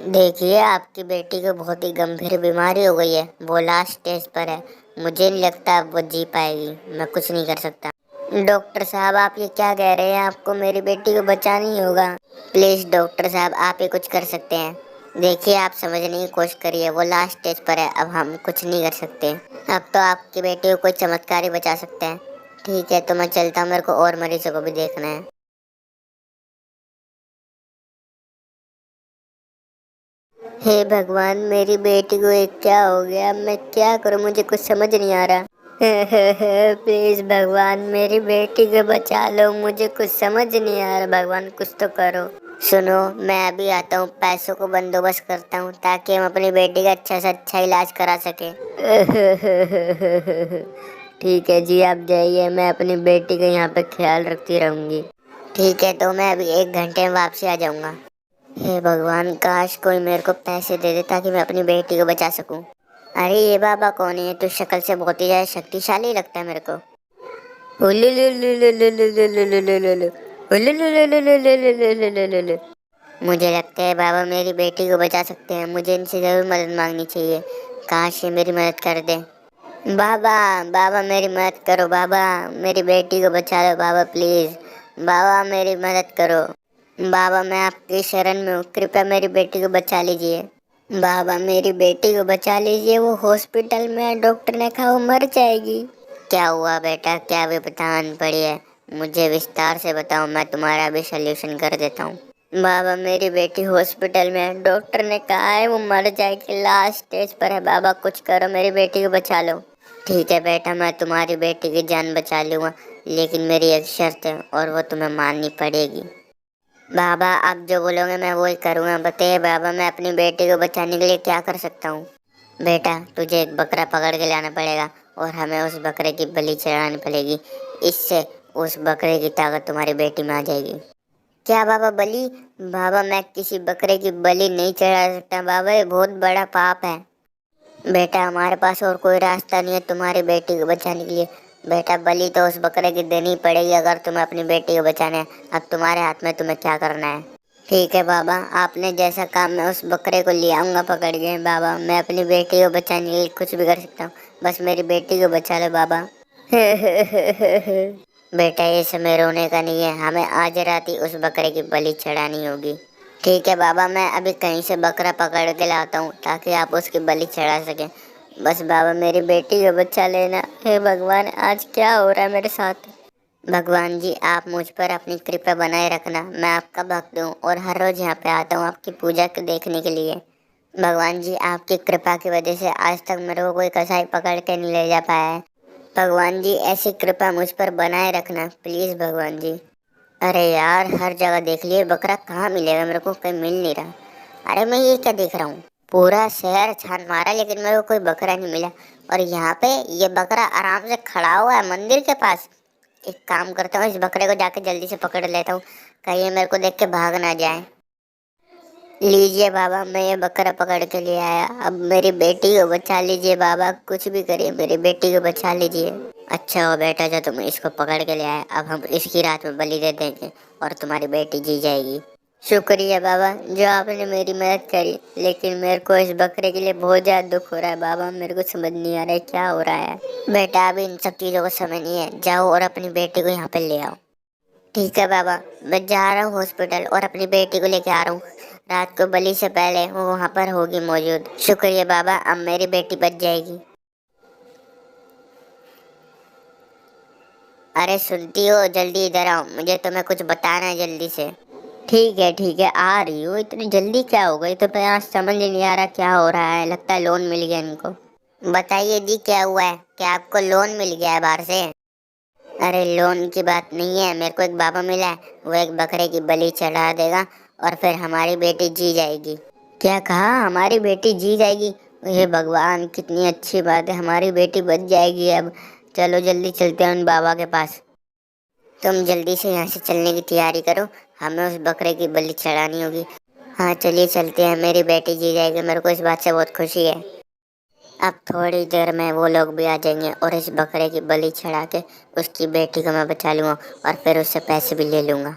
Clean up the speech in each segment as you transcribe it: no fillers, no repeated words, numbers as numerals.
देखिए, आपकी बेटी को बहुत ही गंभीर बीमारी हो गई है। वो लास्ट स्टेज पर है। मुझे नहीं लगता अब वो जी पाएगी। मैं कुछ नहीं कर सकता। डॉक्टर साहब, आप ये क्या कह रहे हैं? आपको मेरी बेटी को बचाना ही होगा। प्लीज डॉक्टर साहब, आप ही कुछ कर सकते हैं। देखिए, आप समझने की कोशिश करिए। वो लास्ट स्टेज पर है। अब हम कुछ नहीं कर सकते। अब तो आपकी बेटी को कोई चमत्कार ही बचा सकते हैं। ठीक है, तो मैं चलता हूँ। मेरे को और मरीजों को भी देखना है। हे भगवान, मेरी बेटी को एक क्या हो गया? मैं क्या करूं? मुझे कुछ समझ नहीं आ रहा। प्लीज भगवान, मेरी बेटी को बचा लो। मुझे कुछ समझ नहीं आ रहा। भगवान, कुछ तो करो। सुनो, मैं अभी आता हूँ। पैसों को बंदोबस्त करता हूँ ताकि हम अपनी बेटी का अच्छा से अच्छा इलाज करा सके। ठीक है जी, आप जाइए। मैं अपनी बेटी का यहाँ पे ख्याल रखती रहूंगी। ठीक है, तो मैं अभी 1 घंटे में वापसी आ जाऊंगा। हे भगवान, काश कोई मेरे को पैसे दे दे ताकि मैं अपनी बेटी को बचा सकूं। अरे ये बाबा कौन है? तो शक्ल से बहुत ही ज्यादा शक्तिशाली लगता है मेरे को। मुझे लगता है बाबा मेरी बेटी को बचा सकते हैं। मुझे इनसे जरूर मदद मांगनी चाहिए। काश ये मेरी मदद कर दे। बाबा, बाबा मेरी मदद करो। बाबा, मेरी बेटी को बचा लो। बाबा प्लीज, बाबा मेरी मदद करो। बाबा, मैं आपकी शरण में हूँ। कृपया मेरी बेटी को बचा लीजिए। बाबा, मेरी बेटी को बचा लीजिए। वो हॉस्पिटल में है। डॉक्टर ने कहा वो मर जाएगी। क्या हुआ बेटा? क्या भी बतान पड़ी है? मुझे विस्तार से बताओ। मैं तुम्हारा भी सल्यूशन कर देता हूँ। बाबा, मेरी बेटी हॉस्पिटल में है। डॉक्टर ने कहा है वो मर जाएगी। लास्ट स्टेज पर है। बाबा कुछ करो, मेरी बेटी को बचा लो। ठीक है बेटा, मैं तुम्हारी बेटी की जान बचा लूँगा, लेकिन मेरी एक शर्त है और वो तुम्हें माननी पड़ेगी। बाबा, आप जो बोलोगे मैं वही करूँगा। बताइए बाबा, मैं अपनी बेटी को बचाने के लिए क्या कर सकता हूँ? बेटा, तुझे एक बकरा पकड़ के लाना पड़ेगा और हमें उस बकरे की बलि चढ़ानी पड़ेगी। इससे उस बकरे की ताकत तुम्हारी बेटी में आ जाएगी। क्या बाबा, बलि? बाबा, मैं किसी बकरे की बलि नहीं चढ़ा सकता। बाबा, ये बहुत बड़ा पाप है। बेटा, हमारे पास और कोई रास्ता नहीं है तुम्हारी बेटी को बचाने के लिए। बेटा, बलि तो उस बकरे की देनी पड़ेगी अगर तुम्हें अपनी बेटी को बचाना है। अब तुम्हारे हाथ में, तुम्हें क्या करना है। ठीक है बाबा, आपने जैसा काम, मैं उस बकरे को ले आऊंगा पकड़ के। बाबा, मैं अपनी बेटी को बचाने के लिए कुछ भी कर सकता हूँ। बस मेरी बेटी को बचा लो बाबा। बेटा, ये समय रोने का नहीं है। हमें आज रात ही उस बकरे की बलि चढ़ानी होगी। ठीक है बाबा, मैं अभी कहीं से बकरा पकड़ के लाता हूँ ताकि आप उसकी बलि चढ़ा सकें। बस बाबा, मेरी बेटी को बचा लेना। हे भगवान, आज क्या हो रहा है मेरे साथ? भगवान जी, आप मुझ पर अपनी कृपा बनाए रखना। मैं आपका भक्त हूँ और हर रोज यहाँ पे आता हूँ आपकी पूजा को देखने के लिए। भगवान जी, आपकी कृपा की वजह से आज तक मेरे को कोई कसाई पकड़ के नहीं ले जा पाया है। भगवान जी, ऐसी कृपा मुझ पर बनाए रखना प्लीज भगवान जी। अरे यार, हर जगह देख लिए, बकरा कहाँ मिलेगा? मेरे को कहीं मिल नहीं रहा। अरे मैं ये क्या देख रहा हूँ? पूरा शहर छान मारा लेकिन मेरे को कोई बकरा नहीं मिला। और यहाँ पे ये बकरा आराम से खड़ा हुआ है मंदिर के पास। एक काम करता हूँ, इस बकरे को जाके जल्दी से पकड़ लेता हूँ, कहीं ये मेरे को देख के भाग ना जाए। लीजिए बाबा, मैं ये बकरा पकड़ के ले आया। अब मेरी बेटी को बचा लीजिए बाबा। कुछ भी करिए, मेरी बेटी को बचा लीजिए। अच्छा हो बेटा जो तुम इसको पकड़ के ले आए। अब हम इसकी रात में बलि दे देंगे और तुम्हारी बेटी जी जाएगी। शुक्रिया बाबा, जो आपने मेरी मदद करी। लेकिन मेरे को इस बकरे के लिए बहुत ज्यादा दुख हो रहा है बाबा। मेरे को समझ नहीं आ रहा है क्या हो रहा है। बेटा, अभी इन सब चीजों का समय नहीं है। जाओ और अपनी बेटी को यहाँ पे ले आओ। ठीक है बाबा, मैं जा रहा हूँ हॉस्पिटल और अपनी बेटी को लेके आ रहा हूँ। रात को बलि से पहले वो वहाँ पर होगी मौजूद। शुक्रिया बाबा, अब मेरी बेटी बच जाएगी। अरे सुनती हो? जल्दी इधर आओ, मुझे तुम्हें कुछ बताना है जल्दी से। ठीक है, आ रही हूँ। इतनी जल्दी क्या हो गई? तो मैं यहाँ समझ ही नहीं आ रहा क्या हो रहा है। लगता है लोन मिल गया इनको। बताइए जी, क्या हुआ है? क्या आपको लोन मिल गया है बाहर से? अरे लोन की बात नहीं है। मेरे को एक बाबा मिला है, वो एक बकरे की बलि चढ़ा देगा और फिर हमारी बेटी जी जाएगी। क्या कहा? हमारी बेटी जी जाएगी? हे भगवान, कितनी अच्छी बात है, हमारी बेटी बच जाएगी अब। चलो जल्दी चलते हैं उन बाबा के पास। तुम जल्दी से यहाँ से चलने की तैयारी करो, हमें उस बकरे की बलि चढ़ानी होगी। हाँ चलिए चलते हैं, मेरी बेटी जी जाएगी। मेरे को इस बात से बहुत खुशी है। अब थोड़ी देर में वो लोग भी आ जाएंगे और इस बकरे की बलि चढ़ा के उसकी बेटी को मैं बचा लूँगा और फिर उससे पैसे भी ले लूँगा।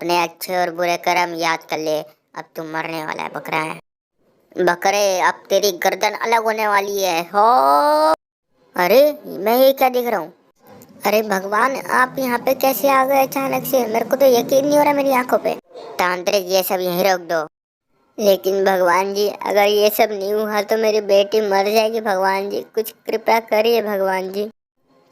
अपने अच्छे और बुरे कर्म याद कर ले, अब तू मरने वाला है बकरा है। बकरे अब तेरी गर्दन अलग होने वाली है। हो अरे मैं ये क्या देख रहा हूँ? अरे भगवान, आप यहाँ पे कैसे आ गए अचानक से? मेरे को तो यकीन नहीं हो रहा मेरी आंखों पे। तांत्रिक ये सब यहीं रोक दो। लेकिन भगवान जी, अगर ये सब नहीं हुआ तो मेरी बेटी मर जाएगी। भगवान जी कुछ कृपा करिए भगवान जी।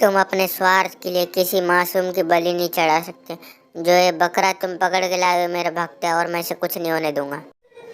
तुम अपने स्वार्थ के लिए किसी मासूम की बलि नहीं चढ़ा सकते। जो ये बकरा तुम पकड़ के लाए हो मेरा भक्त है, और मैं इसे कुछ नहीं होने दूंगा।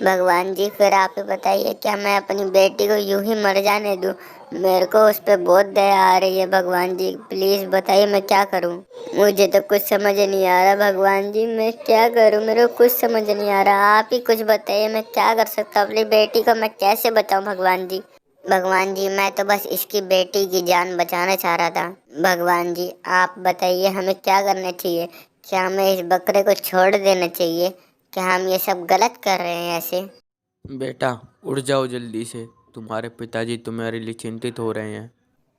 भगवान जी फिर आप ही बताइए, क्या मैं अपनी बेटी को यूं ही मर जाने दूं? मेरे को उस पर बहुत दया आ रही है। भगवान जी प्लीज बताइए मैं क्या करूं? मुझे तो कुछ समझ नहीं आ रहा भगवान जी, मैं क्या करूं? मेरे को कुछ समझ नहीं आ रहा। आप ही कुछ बताइए, मैं क्या कर सकता हूँ? अपनी बेटी को मैं कैसे बताऊं भगवान जी? भगवान जी मैं तो बस इसकी बेटी की जान बचाना चाह रहा था। भगवान जी आप बताइए हमें क्या करना चाहिए? क्या हमें इस बकरे को छोड़ देना चाहिए? क्या हम ये सब गलत कर रहे हैं ऐसे? बेटा उठ जाओ जल्दी से, तुम्हारे पिताजी तुम्हारे लिए चिंतित हो रहे हैं।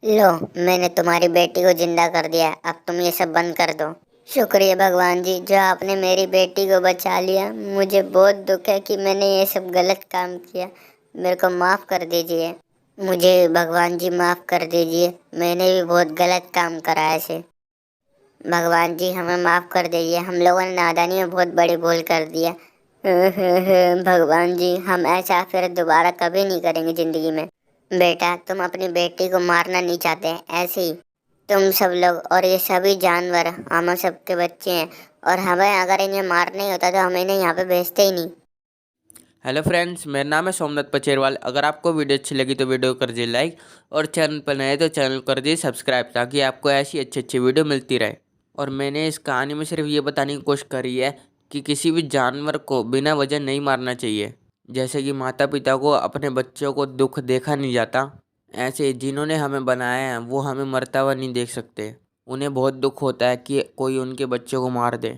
लो, मैंने तुम्हारी बेटी को जिंदा कर दिया, अब तुम ये सब बंद कर दो। शुक्रिया भगवान जी जो आपने मेरी बेटी को बचा लिया। मुझे बहुत दुख है कि मैंने ये सब गलत काम किया। मेरे को माफ़ कर दीजिए। मुझे भगवान जी माफ़ कर दीजिए, मैंने भी बहुत गलत काम करा है ऐसे। भगवान जी हमें माफ़ कर दीजिए, हम लोगों ने नादानी में बहुत बड़ी भूल कर दिया। भगवान जी हम ऐसा फिर दोबारा कभी नहीं करेंगे ज़िंदगी में। बेटा तुम अपनी बेटी को मारना नहीं चाहते, ऐसे ही तुम सब लोग और ये सभी जानवर हम सबके बच्चे हैं, और हमें अगर इन्हें मारना ही होता तो हम इन्हें यहाँ पे भेजते ही नहीं। हेलो फ्रेंड्स, मेरा नाम है सोमनाथ पचेरवाल। अगर आपको वीडियो अच्छी लगी तो वीडियो कर दीजिए लाइक, और चैनल पर नए तो चैनल कर दीजिए सब्सक्राइब, ताकि आपको ऐसी अच्छी अच्छी वीडियो मिलती रहे। और मैंने इस कहानी में सिर्फ ये बताने की कोशिश करी है कि किसी भी जानवर को बिना वजह नहीं मारना चाहिए। जैसे कि माता पिता को अपने बच्चों को दुख देखा नहीं जाता, ऐसे जिन्होंने हमें बनाया है वो हमें मरता हुआ नहीं देख सकते। उन्हें बहुत दुख होता है कि कोई उनके बच्चों को मार दे,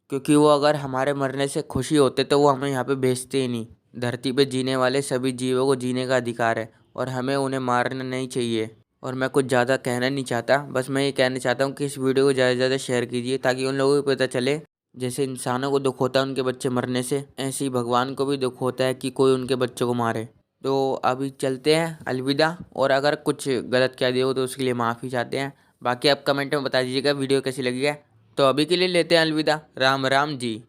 क्योंकि वो अगर हमारे मरने से खुशी होते तो वो हमें यहाँ पे भेजते ही नहीं। धरती पे जीने वाले सभी जीवों को जीने का अधिकार है, और हमें उन्हें मारना नहीं चाहिए। और मैं कुछ ज़्यादा कहना नहीं चाहता, बस मैं ये कहना चाहता हूँ कि इस वीडियो को ज़्यादा से ज़्यादा शेयर कीजिए, ताकि उन लोगों को पता चले जैसे इंसानों को दुख होता है उनके बच्चे मरने से, ऐसे ही भगवान को भी दुख होता है कि कोई उनके बच्चों को मारे। तो अभी चलते हैं, अलविदा। और अगर कुछ गलत कह दिया हो तो उसके लिए माफ़ी चाहते हैं। बाकी आप कमेंट में बता दीजिएगा वीडियो कैसी लगी है। तो अभी के लिए लेते हैं अलविदा। राम राम जी।